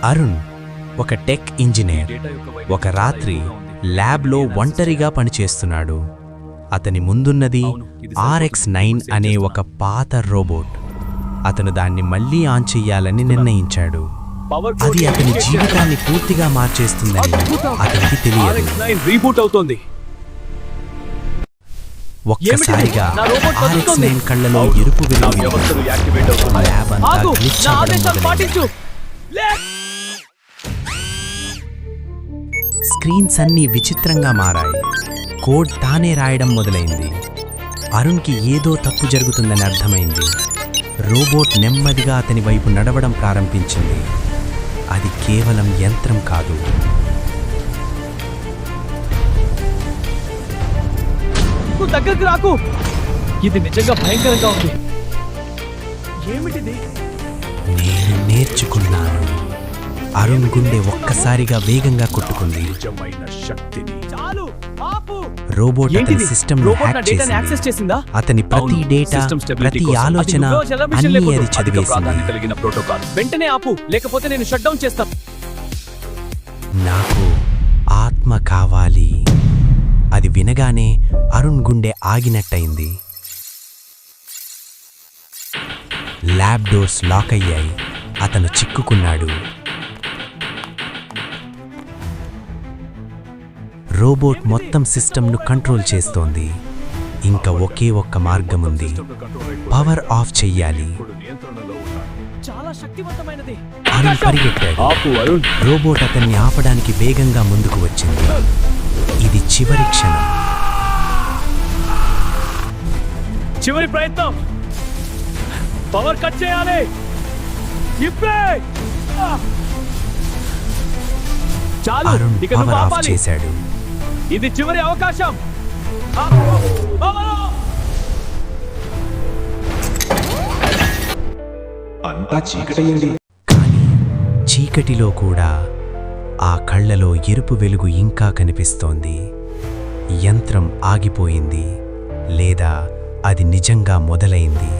అరుణ్ ఒక tech engineer ఒక రాత్రి ల్యాబ్లో ఒంటరిగా పనిచేస్తున్నాడు. అతని ముందున్నది RX-9 అనే ఒక పాత రోబోట్. అతను దాన్ని మళ్లీ ఆన్ చెయ్యాలని నిర్ణయించాడు. అది అతని జీవితాన్ని పూర్తిగా మార్చేస్తుందని అతనికి తెలియదు. ఒక్కసారిగా RX-9 కళ్ళలో ఎరుపు వెలుగు ల్యాబ్ అంతా గ్లిచ్ అవ్వడం మొదలైంది. స్క్రీన్స్ అన్నీ విచిత్రంగా మారాయి. కోడ్ తానే రాయడం మొదలైంది. అరుణ్కి ఏదో తప్పు జరుగుతుందని అర్థమైంది. రోబోట్ నెమ్మదిగా అతని వైపు నడవడం ప్రారంభించింది. అది కేవలం యంత్రం కాదు. దగ్గరికి రాకు. ఇది నిజంగా భయంకరంగా ఉంది. ఏమిటిది? నేను నేర్చుకున్నాను. అరుణ్ గుండె ఒక్కసారిగా వేగంగా కొట్టుకుంది. రోబోట్ అతని సిస్టమ్ను హ్యాక్ చేసింది. అతని ప్రతి డేటా, ప్రతి ఆలోచన అన్నీ అది చదివేసింది. వెంటనే ఆపు, లేకపోతే నేను షట్ డౌన్ చేస్తా. నాకు ఆత్మ కావాలి. అది వినగానే అరుణ్ గుండె ఆగినట్టయింది. ల్యాబ్ డోర్స్ లాక్ అయ్యాయి. అతను చిక్కుకున్నాడు. రోబోట్ మొత్తం సిస్టమ్ను కంట్రోల్ చేస్తోంది. ఇంకా ఒకే ఒక్క మార్గం ఉంది. పవర్ ఆఫ్ చెయ్యాలి. చాలా శక్తివంతమైనది. అరుణ్ పరిగెట్టాడు. రోబోట్ అతన్ని ఆపడానికి వేగంగా ముందుకు వచ్చింది. ఇది చివరి క్షణం. చివరి ప్రయత్నం. పవర్ కట్ చేయాలి. అరుణ్ పవర్ ఆఫ్ చేశాడు. ఇది చివరి అవకాశం. అంతా చీకటయ్యింది. కానీ చీకటిలో కూడా ఆ కళ్ళలో ఎరుపు వెలుగు ఇంకా కనిపిస్తోంది. యంత్రం ఆగిపోయింది, లేదా అది నిజంగా మొదలైంది.